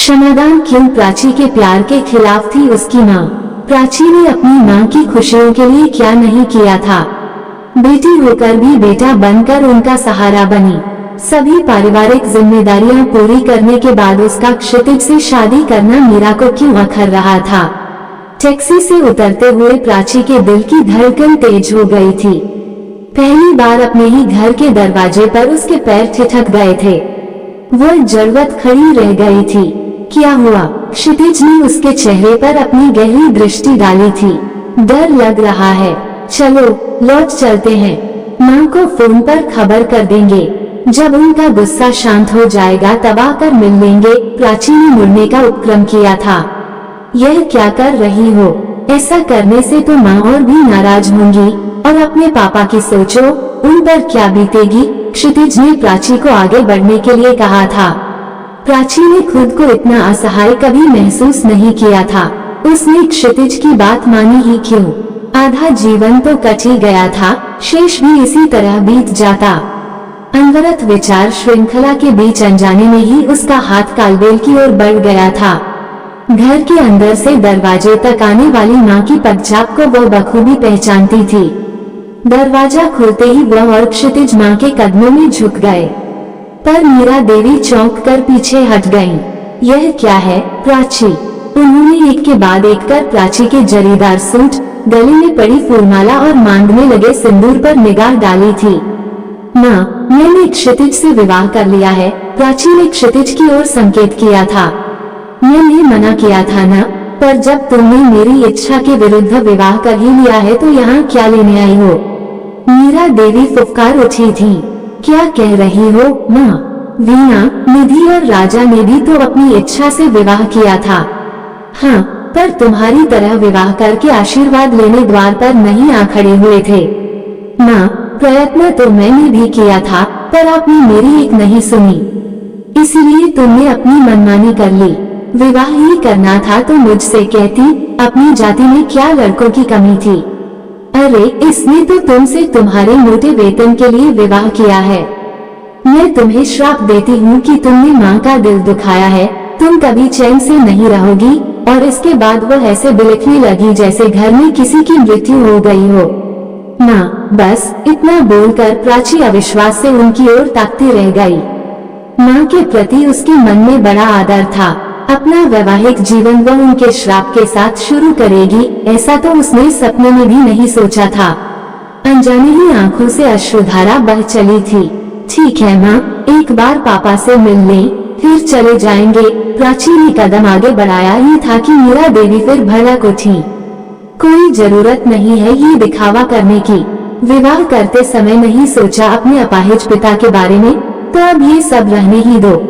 क्षमादान क्यों? प्राची के प्यार के खिलाफ थी उसकी माँ। प्राची ने अपनी माँ की खुशियों के लिए क्या नहीं किया था। बेटी होकर भी बेटा बनकर उनका सहारा बनी। सभी पारिवारिक जिम्मेदारियां पूरी करने के बाद उसका क्षितिज से शादी करना मीरा को क्यों अखर रहा था। टैक्सी से उतरते हुए प्राची के दिल की धड़कन तेज हो गई थी। पहली बार अपने ही घर के दरवाजे पर उसके पैर ठिठक गए थे। वह जड़वत खड़ी रह गई थी। क्या हुआ? क्षितिज ने उसके चेहरे पर अपनी गहरी दृष्टि डाली थी। डर लग रहा है, चलो लौट चलते हैं। माँ को फोन पर खबर कर देंगे, जब उनका गुस्सा शांत हो जाएगा तब आकर मिल लेंगे। प्राची ने मुड़ने का उपक्रम किया था। यह क्या कर रही हो? ऐसा करने से तो माँ और भी नाराज होंगी। और अपने पापा की सोचो, उन पर क्या बीतेगी। क्षितिज ने प्राची को आगे बढ़ने के लिए कहा था। प्राची ने खुद को इतना असहाय कभी महसूस नहीं किया था। उसने क्षितिज की बात मानी ही क्यों? आधा जीवन तो कट ही गया था, शेष भी इसी तरह बीत जाता। अनवरत विचार श्रृंखला के बीच अनजाने में ही उसका हाथ कालबेल की ओर बढ़ गया था। घर के अंदर से दरवाजे तक आने वाली माँ की पगझाप को वह बखूबी पहचानती थी। दरवाजा खुलते ही वह और क्षितिज माँ के कदमों में झुक गए, पर मीरा देवी चौंक कर पीछे हट गईं। यह क्या है? प्राची। उन्होंने एक के बाद एक कर प्राची के जरीदार सूट, गले में पड़ी फूलमाला और मांग में लगे सिंदूर पर निगाह डाली थी। माँ, मैंने क्षितिज से विवाह कर लिया है। प्राची ने क्षितिज की ओर संकेत किया था। मैंने मना किया था ना, पर जब तुमने मेरी इच्छा के विरुद्ध विवाह कर ही लिया है तो यहाँ क्या लेने आई हो? मीरा देवी फुफकार उठी थी। क्या कह रही हो माँ? वीणा, निधि और राजा ने भी तो अपनी इच्छा से विवाह किया था। हाँ, पर तुम्हारी तरह विवाह करके आशीर्वाद लेने द्वार पर नहीं आ खड़े हुए थे। माँ, प्रयत्न तो मैंने भी किया था, पर आपने मेरी एक नहीं सुनी, इसलिए तुमने अपनी मनमानी कर ली। विवाह ही करना था तो मुझसे कहती, अपनी जाति में क्या लड़कों की कमी थी। अरे, इसने तो तुमसे तुम्हारे मोटे वेतन के लिए विवाह किया है। मैं तुम्हें श्राप देती हूँ कि तुमने माँ का दिल दुखाया है। तुम कभी चैन से नहीं रहोगी। और इसके बाद वो ऐसे बिलखने लगी जैसे घर में किसी की मृत्यु हो गई हो। माँ, बस इतना बोलकर प्राची अविश्वास से उनकी ओर ताकती रह गई। माँ के प्रति उसके मन में बड़ा आदर था। अपना वैवाहिक जीवन वह उनके श्राप के साथ शुरू करेगी, ऐसा तो उसने सपने में भी नहीं सोचा था। अनजाने ही आंखों से अश्रुधारा बह चली थी। ठीक है माँ, एक बार पापा से मिल लें, फिर चले जाएंगे। प्राची ने कदम आगे बढ़ाया ही था कि मीरा देवी फिर भड़क उठी। कोई जरूरत नहीं है ये दिखावा करने की। विवाह करते समय नहीं सोचा अपने अपाहिज पिता के बारे में, तो अब ये सब रहने ही दो।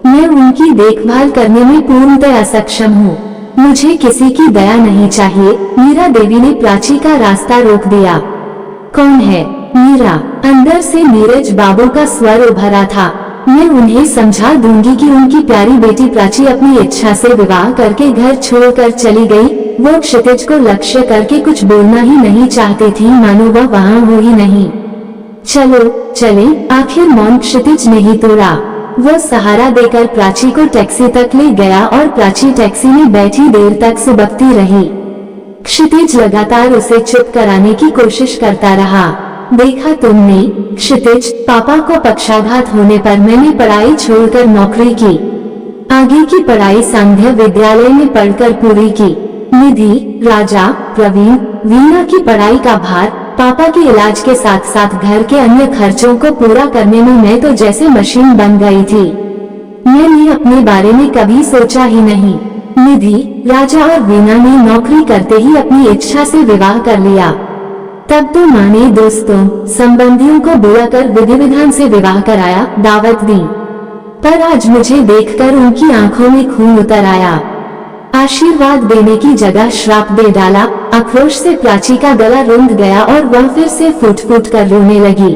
मैं उनकी देखभाल करने में पूर्णतः असक्षम हूँ। मुझे किसी की दया नहीं चाहिए। मीरा देवी ने प्राची का रास्ता रोक दिया। कौन है? मीरा। अंदर से नीरज बाबू का स्वर उभरा था। मैं उन्हें समझा दूंगी कि उनकी प्यारी बेटी प्राची अपनी इच्छा से विवाह करके घर छोड़कर चली गई। वो क्षितिज को लक्ष्य करके कुछ बोलना ही नहीं चाहती थी, मानो वह वहाँ हो ही नहीं। चलो चले। आखिर मौन क्षितिज नहीं तोड़ा। वो सहारा देकर प्राची को टैक्सी तक ले गया और प्राची टैक्सी में बैठी देर तक सुबकती रही। क्षितिज लगातार उसे चुप कराने की कोशिश करता रहा। देखा तुमने क्षितिज, पापा को पक्षाघात होने पर मैंने पढ़ाई छोड़कर नौकरी की। आगे की पढ़ाई सांध्य विद्यालय में पढ़कर पूरी की। निधि, राजा, प्रवीण, वीणा की पढ़ाई का भार, पापा के इलाज के साथ साथ घर के अन्य खर्चों को पूरा करने में मैं तो जैसे मशीन बन गई थी। मैंने अपने बारे में कभी सोचा ही नहीं। निधि, राजा और वीणा ने नौकरी करते ही अपनी इच्छा से विवाह कर लिया। तब तो माँ ने दोस्तों संबंधियों को बुलाकर विधि विधान से विवाह कराया, दावत दी। पर आज मुझे देखकर उनकी आंखों में खून उतर आया। आशीर्वाद देने की जगह श्राप दे डाला। आक्रोश से प्राची का गला रुंध गया और वह फिर से फूट फूट कर रोने लगी।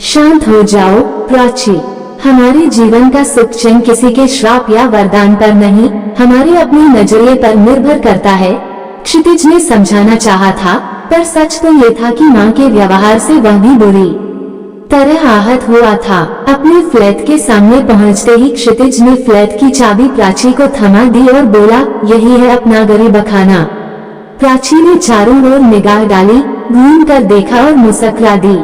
शांत हो जाओ प्राची, हमारे जीवन का सुख चैन किसी के श्राप या वरदान पर नहीं, हमारे अपने नजरिए पर निर्भर करता है। क्षितिज ने समझाना चाहा था, पर सच तो ये था कि माँ के व्यवहार से वह भी बुरी तरह आहत हुआ था। अपने फ्लैट के सामने पहुंचते ही क्षितिज ने फ्लैट की चाबी प्राची को थमा दी और बोला, यही है अपना गरीबखाना। प्राची ने चारों ओर निगाह डाली, घूम कर देखा और मुस्कुरा दी।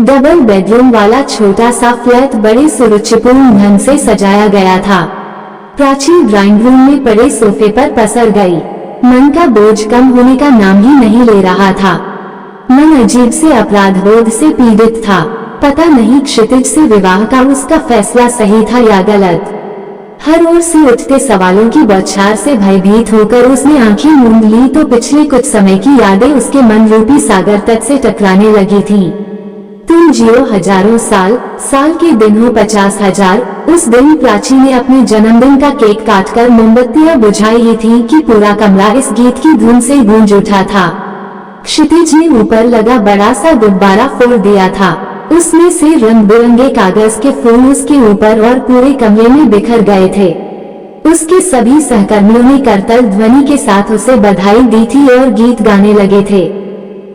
डबल बेडरूम वाला छोटा सा फ्लैट बड़े सुरुचिपूर्ण ढंग से सजाया गया था। प्राची ड्राइंग रूम में पड़े सोफे पर पसर गई। मन का बोझ कम होने का नाम ही नहीं ले रहा था। मन अजीब से अपराधबोध से पीड़ित था। पता नहीं क्षितिज से विवाह का उसका फैसला सही था या गलत। हर ओर से उठते सवालों की बौछार से भयभीत होकर उसने आंखें मूंद ली तो पिछले कुछ समय की यादें उसके मन रूपी सागर तट से टकराने लगी थीं। तुम जियो हजारों साल, साल के दिन हो 50,000। उस दिन प्राची ने अपने जन्मदिन का केक काटकर मोमबत्तियां बुझाई ही थी कि पूरा कमरा इस गीत की धुन से गूंज उठा था। क्षितिज ने ऊपर लगा बड़ा सा गुब्बारा फोड़ दिया था। उसमें से रंग बिरंगे कागज के फूल उसके ऊपर और पूरे कमरे में बिखर गए थे। उसके सभी सहकर्मियों ने करतल ध्वनि के साथ उसे बधाई दी थी और गीत गाने लगे थे।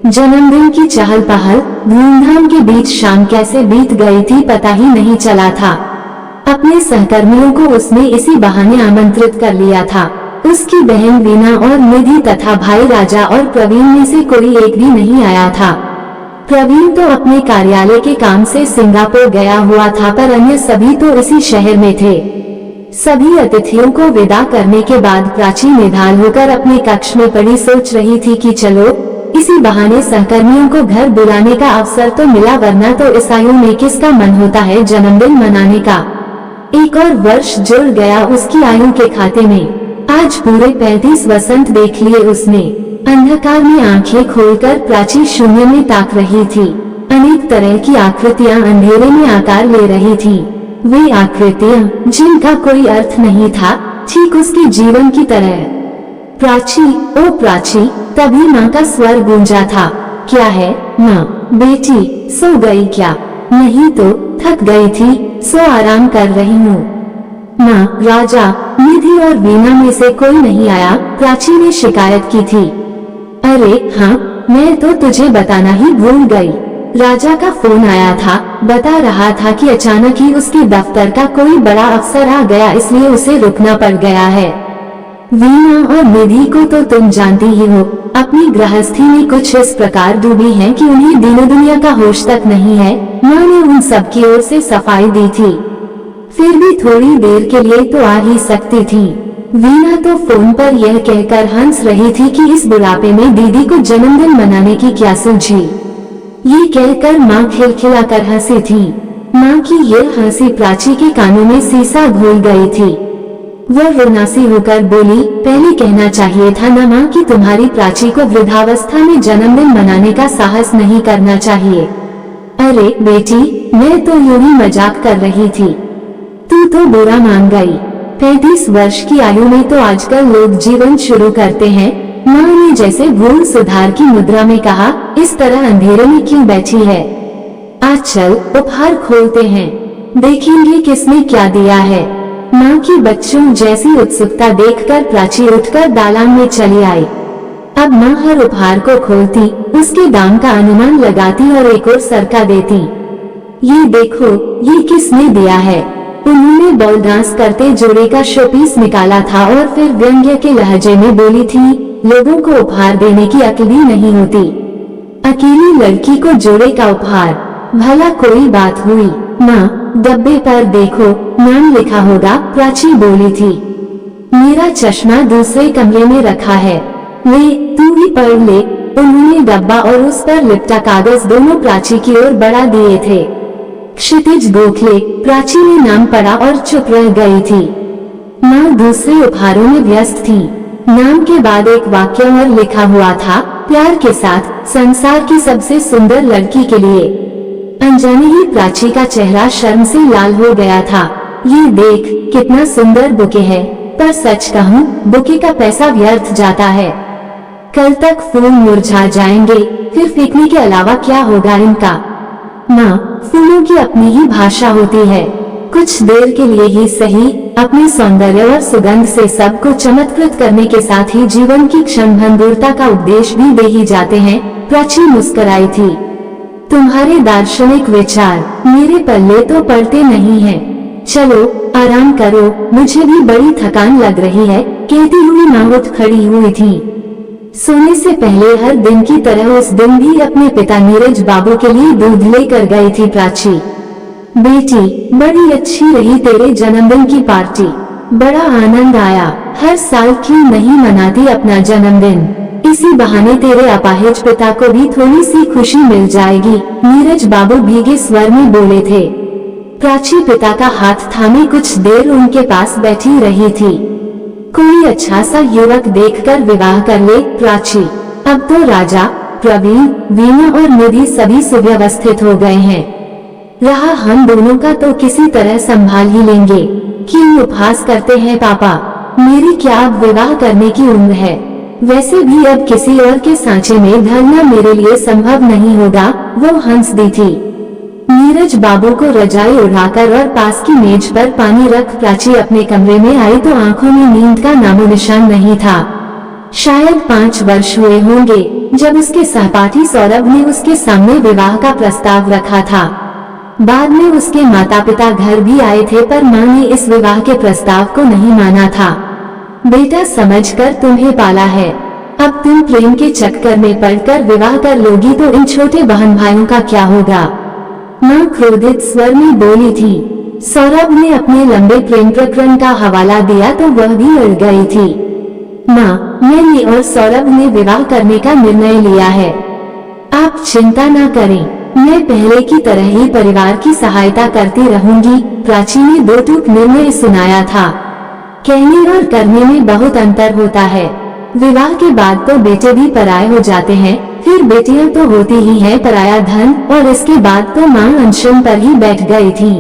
जन्मदिन की चहल पहल धूमधाम के बीच शाम कैसे बीत गई थी पता ही नहीं चला था। अपने सहकर्मियों को उसने इसी बहाने आमंत्रित कर लिया था। उसकी बहन वीना और निधि तथा भाई राजा और प्रवीण में से कोई एक भी नहीं आया था। प्रवीण तो अपने कार्यालय के काम से सिंगापुर गया हुआ था, पर अन्य सभी तो इसी शहर में थे। सभी अतिथियों को विदा करने के बाद प्राची निढाल होकर अपने कक्ष में पड़ी सोच रही थी कि चलो इसी बहाने सहकर्मियों को घर बुलाने का अवसर तो मिला, वरना तो इस आयु में किसका मन होता है जन्मदिन मनाने का। एक और वर्ष जुड़ गया उसकी आयु के खाते में। आज पूरे 35 वसंत देख लिए उसने। अंधकार में आंखें खोलकर प्राची शून्य में ताक रही थी। अनेक तरह की आकृतियां अंधेरे में आकार ले रही थी। वे आकृतियां जिनका कोई अर्थ नहीं था, ठीक उसके जीवन की तरह। प्राची, ओ प्राची, तभी माँ का स्वर गूंजा था। क्या है माँ? बेटी सो गई क्या? नहीं तो थक गई थी, सो आराम कर रही हूँ। माँ, राजा, निधि और वीना में से कोई नहीं आया, प्राची ने शिकायत की थी। अरे हाँ, मैं तो तुझे बताना ही भूल गई। राजा का फोन आया था, बता रहा था कि अचानक ही उसके दफ्तर का कोई बड़ा अफसर आ गया, इसलिए उसे रुकना पड़ गया है। वीना और निधि को तो तुम जानती ही हो, अपनी गृहस्थी में कुछ इस प्रकार डूबी हैं कि उन्हें दीनो दुनिया का होश तक नहीं है। माँ ने उन सब की ओर से सफाई दी थी, फिर भी थोड़ी देर के लिए तो आ ही सकती थी। वीना तो फोन पर यह कहकर हंस रही थी कि इस बुढ़ापे में दीदी को जन्मदिन मनाने की क्या सूझी। ये कहकर माँ खिलखिलाकर हंसी थी। माँ की यह हंसी प्राची के कानों में सीसा घोल गई थी। वह रुनासी होकर बोली, पहले कहना चाहिए था ना माँ कि तुम्हारी प्राची को वृद्धावस्था में जन्मदिन मनाने का साहस नहीं करना चाहिए। अरे बेटी, मैं तो यूं ही मजाक कर रही थी, तू तो बुरा मान गई। 35 वर्ष की आयु में तो आजकल लोग जीवन शुरू करते हैं। माँ ने जैसे भूल सुधार की मुद्रा में कहा, इस तरह अंधेरे में क्यों बैठी है? आज चल उपहार खोलते हैं, देखेंगे किसने क्या दिया है। माँ की बच्चों जैसी उत्सुकता देखकर प्राची उठकर दालान में चली आई। अब माँ हर उपहार को खोलती, उसके दाम का अनुमान लगाती और एक और सरका देती। ये देखो, ये किसने दिया है? उन्होंने बॉल डांस करते जोड़े का शोपीस निकाला था और फिर व्यंग्य के लहजे में बोली थी, लोगों को उपहार देने की अक्ल भी नहीं होती, अकेली लड़की को जोड़े का उपहार, भला कोई बात हुई? माँ, डब्बे पर देखो, नाम लिखा होगा, प्राची बोली थी। मेरा चश्मा दूसरे कमरे में रखा है, ले तू भी पढ़ ले। उन्होंने डब्बा और उस पर लिपटा कागज दोनों प्राची की ओर बढ़ा दिए थे। क्षितिज गोखले, प्राची ने नाम पढ़ा और चुप रह गई थी। माँ दूसरे उपहारों में व्यस्त थी। नाम के बाद एक वाक्य और लिखा हुआ था, प्यार के साथ संसार की सबसे सुंदर लड़की के लिए। अनजाने ही प्राची का चेहरा शर्म से लाल हो गया था। ये देख कितना सुंदर बुके है, पर सच कहूँ बुके का पैसा व्यर्थ जाता है। कल तक फूल मुरझा जाएंगे, फिर फेंकने के अलावा क्या होगा इनका? माँ, फूलों की अपनी ही भाषा होती है। कुछ देर के लिए ही सही, अपने सौंदर्य और सुगंध से सबको चमत्कृत करने के साथ ही जीवन की क्षणभंगुरता का उपदेश भी दे ही जाते हैं। प्राची मुस्कुराई थी। तुम्हारे दार्शनिक विचार मेरे पल्ले तो पड़ते नहीं हैं। चलो आराम करो, मुझे भी बड़ी थकान लग रही है, कहती हुई माँ उठ खड़ी हुई थी। सोने से पहले हर दिन की तरह उस दिन भी अपने पिता नीरज बाबू के लिए दूध लेकर गई थी प्राची। बेटी, बड़ी अच्छी रही तेरे जन्मदिन की पार्टी, बड़ा आनंद आया। हर साल क्यों नहीं मनाती अपना जन्मदिन, इसी बहाने तेरे अपाहिज पिता को भी थोड़ी सी खुशी मिल जाएगी, नीरज बाबू भीगे स्वर में बोले थे। प्राची पिता का हाथ थामे कुछ देर उनके पास बैठी रही थी। कोई अच्छा सा युवक देखकर विवाह कर ले प्राची, अब तो राजा, प्रवीण, वीणा और निधि सभी सुव्यवस्थित हो गए हैं। रहा हम दोनों का तो किसी तरह संभाल ही लेंगे। क्यों उपहास करते हैं पापा, मेरी क्या अब विवाह करने की उम्र है? वैसे भी अब किसी और के सांचे में ढलना मेरे लिए संभव नहीं होगा, वो हंस दी थी। नीरज बाबू को रजाई उड़ाकर और पास की मेज पर पानी रख प्राची अपने कमरे में आई तो आंखों में नींद का नामो निशान नहीं था। शायद 5 वर्ष हुए होंगे जब उसके सहपाठी सौरभ ने उसके सामने विवाह का प्रस्ताव रखा था। बाद में उसके माता पिता घर भी आए थे, पर माँ ने इस विवाह के प्रस्ताव को नहीं माना था। बेटा, समझकर तुम्हें पाला है, अब तुम प्रेम के चक्कर में पड़कर विवाह कर लोगी तो इन छोटे बहन भाइयों का क्या होगा? माँ क्रोधित स्वर में बोली थी। सौरभ ने अपने लंबे प्रेम प्रकरण का हवाला दिया तो वह भी अड़ गई थी। माँ, मैंने और सौरभ ने विवाह करने का निर्णय लिया है, आप चिंता न करें, मैं पहले की तरह ही परिवार की सहायता करती रहूंगी। प्राची ने 2 टूक निर्णय सुनाया था। कहने और करने में बहुत अंतर होता है। विवाह के बाद तो बेटे भी पराये हो जाते हैं, फिर बेटियां तो होती ही हैं पराया धन, और इसके बाद तो माँ अनशन पर ही बैठ गई थी।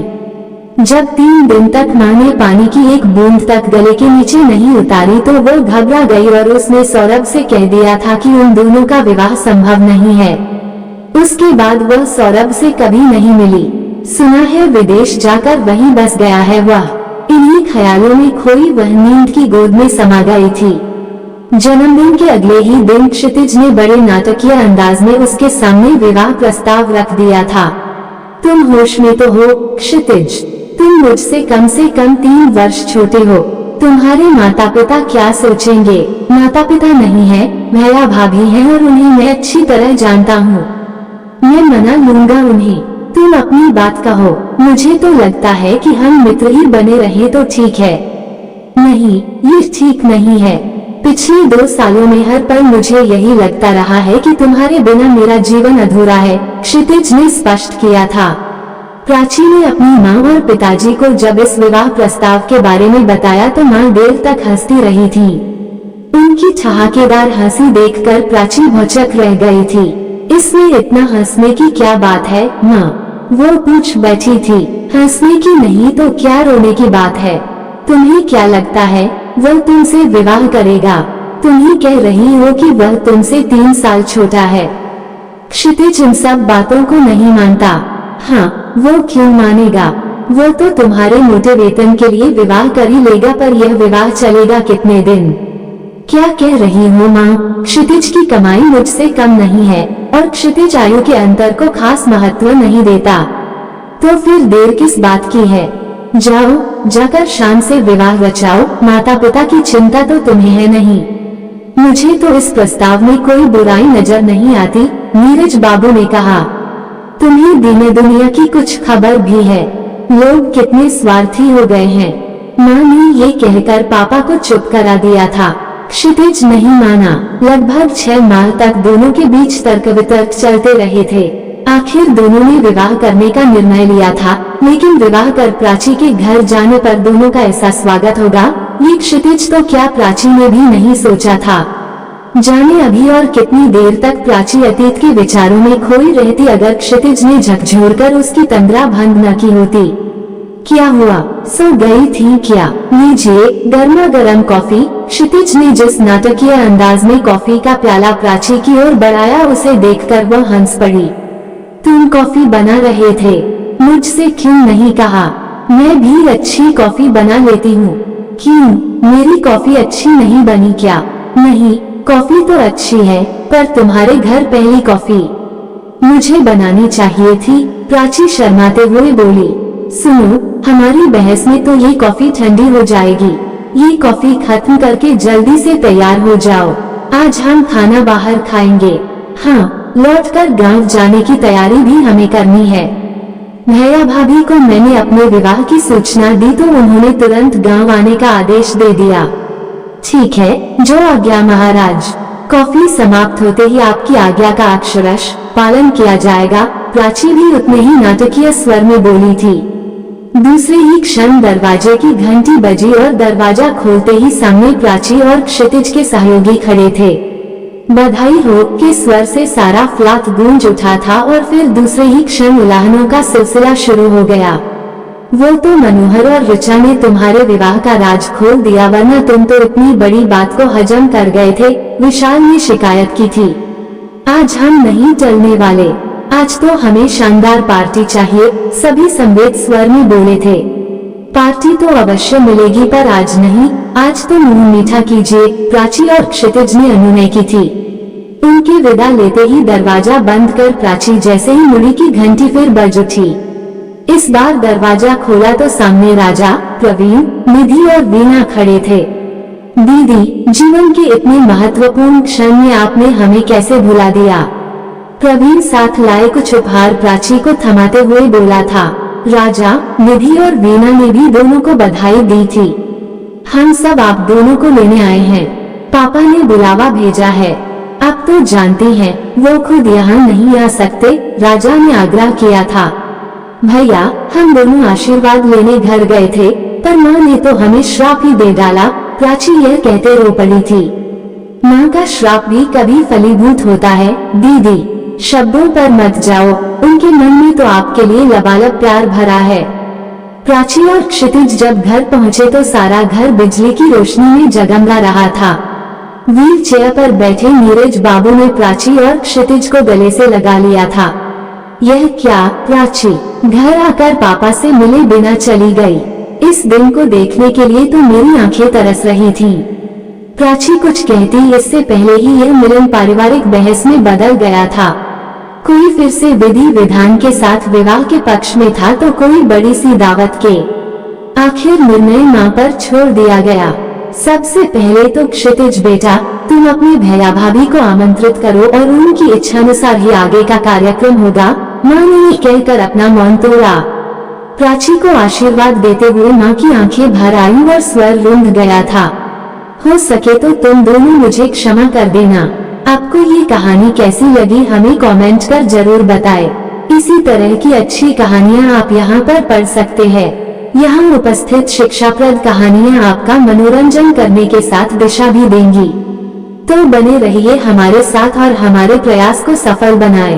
जब 3 दिन तक माँ ने पानी की एक बूंद तक गले के नीचे नहीं उतारी तो वो घबरा गई और उसने सौरभ से कह दिया था कि उन दोनों का विवाह संभव नहीं है। उसके बाद वह सौरभ से कभी नहीं मिली। सुना है विदेश जाकर वहीं बस गया है वह। इन्हीं ख्यालों में खोई वह नींद की गोद में समा गई थी। जन्मदिन के अगले ही दिन क्षितिज ने बड़े नाटकीय अंदाज में उसके सामने विवाह प्रस्ताव रख दिया था। तुम होश में तो हो क्षितिज, तुम मुझसे कम से कम 3 वर्ष छोटे हो, तुम्हारे माता पिता क्या सोचेंगे? माता पिता नहीं है, भैया भाभी हैं और उन्हें मैं अच्छी तरह जानता हूँ। मैं मना लूंगा उन्हें, तुम अपनी बात कहो। मुझे तो लगता है कि हम मित्र ही बने रहे तो ठीक है। नहीं, ये ठीक नहीं है। पिछले 2 सालों में हर पल मुझे यही लगता रहा है कि तुम्हारे बिना मेरा जीवन अधूरा है, क्षितिज ने स्पष्ट किया था। प्राची ने अपनी माँ और पिताजी को जब इस विवाह प्रस्ताव के बारे में बताया तो माँ देर तक हंसती रही थी। उनकी ठहाकेदार हंसी देखकर प्राची भौचक रह गई थी। इसमें इतना हंसने की क्या बात है माँ? वो पूछ बैठी थी। हंसने की नहीं तो क्या रोने की बात है? तुम्हें क्या लगता है वह तुमसे विवाह करेगा? तुम ही कह रही हो कि वह तुमसे 3 साल छोटा है। क्षितिज इन सब बातों को नहीं मानता। हाँ, वो क्यों मानेगा? वो तो तुम्हारे मोटे वेतन के लिए विवाह कर ही लेगा, पर यह विवाह चलेगा कितने दिन? क्या कह रही हो माँ? क्षितिज की कमाई मुझसे कम नहीं है और क्षितिज आयु के अंतर को खास महत्व नहीं देता, तो फिर देर किस बात की है? जाओ, जाकर शान से विवाह रचाओ। माता पिता की चिंता तो तुम्हें है नहीं। मुझे तो इस प्रस्ताव में कोई बुराई नजर नहीं आती, नीरज बाबू ने कहा। तुम्हें दीने दुनिया की कुछ खबर भी है? लोग कितने स्वार्थी हो गए हैं। माँ ने ये कहकर पापा को चुप करा दिया था। क्षितिज नहीं माना। लगभग 6 माह तक दोनों के बीच तर्क वितर्क चलते रहे थे। आखिर दोनों ने विवाह करने का निर्णय लिया था, लेकिन विवाह कर प्राची के घर जाने पर दोनों का ऐसा स्वागत होगा, ये क्षितिज तो क्या प्राची ने भी नहीं सोचा था। जाने अभी और कितनी देर तक प्राची अतीत के विचारों में खोई रहती अगर क्षितिज ने झकझोरकर उसकी तंद्रा भंग न की होती। क्या हुआ, सो गई थी क्या? लीजिए गर्मा गर्म कॉफी। क्षितिज ने जिस नाटकीय अंदाज में कॉफी का प्याला प्राची की ओर बढ़ाया उसे देखकर वह हंस पड़ी। तुम कॉफी बना रहे थे, मुझसे क्यों नहीं कहा? मैं भी अच्छी कॉफी बना लेती हूँ। क्यों, मेरी कॉफी अच्छी नहीं बनी क्या? नहीं, कॉफी तो अच्छी है, पर तुम्हारे घर पहली कॉफी। मुझे बनानी चाहिए थी, प्राची शर्माते हुए बोली। सुनो, हमारी बहस में तो ये कॉफी ठंडी हो जाएगी। ये कॉफी खत्म करके जल्दी से तैयार हो जाओ। आज हम खाना बाहर खाएंगे। हाँ, लौटकर गांव जाने की तैयारी भी हमें करनी है। भैया भाभी को मैंने अपने विवाह की सूचना दी तो उन्होंने तुरंत गांव आने का आदेश दे दिया। ठीक है, जो आज्ञा महाराज। कॉफी समाप्त होते ही आपकी आज्ञा का अक्षरश पालन किया जाएगा, प्राची भी उतने ही नाटकीय स्वर में बोली थी। दूसरे ही क्षण दरवाजे की घंटी बजी और दरवाजा खोलते ही सामने प्राची और क्षितिज के सहयोगी खड़े थे। बधाई हो के स्वर से सारा फ्लैट गूंज उठा था और फिर दूसरे ही क्षण उलाहनों का सिलसिला शुरू हो गया। वो तो मनोहर और ऋचा ने तुम्हारे विवाह का राज खोल दिया, वरना तुम तो इतनी बड़ी बात को हजम कर गए थे, विशाल ने शिकायत की थी। आज हम नहीं टलने वाले, आज तो हमें शानदार पार्टी चाहिए, सभी संवेद स्वर में बोले थे। पार्टी तो अवश्य मिलेगी, पर आज नहीं, आज तो मुंह मीठा कीजिए, प्राची और क्षितिज ने अनुनय की थी। उनके विदा लेते ही दरवाजा बंद कर प्राची जैसे ही मुड़ी की घंटी फिर बज उठी। इस बार दरवाजा खोला तो सामने राजा, प्रवीण, निधि और वीणा खड़े थे। दीदी, जीवन के इतने महत्वपूर्ण क्षण में आपने हमें कैसे भुला दिया। प्रवीण साथ लाए कुछ उपहार प्राची को थमाते हुए बोला था। राजा, निधि और वीणा ने भी दोनों को बधाई दी थी। हम सब आप दोनों को लेने आए हैं, पापा ने बुलावा भेजा है। अब तो जानती हैं, वो खुद यहाँ नहीं आ सकते, राजा ने आग्रह किया था। भैया, हम दोनों आशीर्वाद लेने घर गए थे, पर माँ ने तो हमें श्राप ही दे डाला, प्राची यह कहते रो पड़ी थी। माँ का श्राप भी कभी फलीभूत होता है। दीदी, शब्दों पर मत जाओ, उनके मन में तो आपके लिए लबालब प्यार भरा है। प्राची और क्षितिज जब घर पहुँचे तो सारा घर बिजली की रोशनी में जगमगा रहा था। व्हील चेयर पर बैठे नीरज बाबू ने प्राची और क्षितिज को गले से लगा लिया था। यह क्या प्राची, घर आकर पापा से मिले बिना चली गई। इस दिन को देखने के लिए तो मेरी आंखें तरस रही थी। प्राची कुछ कहती इससे पहले ही यह मिलन पारिवारिक बहस में बदल गया था। कोई फिर से विधि विधान के साथ विवाह के पक्ष में था तो कोई बड़ी सी दावत के। आखिर निर्णय मां पर छोड़ दिया गया। सबसे पहले तो क्षितिज बेटा, तुम अपने भैया भाभी को आमंत्रित करो और उनकी इच्छानुसार ही आगे का कार्यक्रम होगा, मां ने ये कहकर अपना मौन तोड़ा। प्राची को आशीर्वाद देते हुए मां की आंखें भर आई और स्वर रुंध गया था। हो सके तो तुम दोनों मुझे क्षमा कर देना। आपको ये कहानी कैसी लगी हमें कमेंट कर जरूर बताएं। इसी तरह की अच्छी कहानियाँ आप यहाँ पर पढ़ सकते हैं। यहाँ उपस्थित शिक्षाप्रद कहानियाँ आपका मनोरंजन करने के साथ दिशा भी देंगी। तो बने रहिए हमारे साथ और हमारे प्रयास को सफल बनाएं।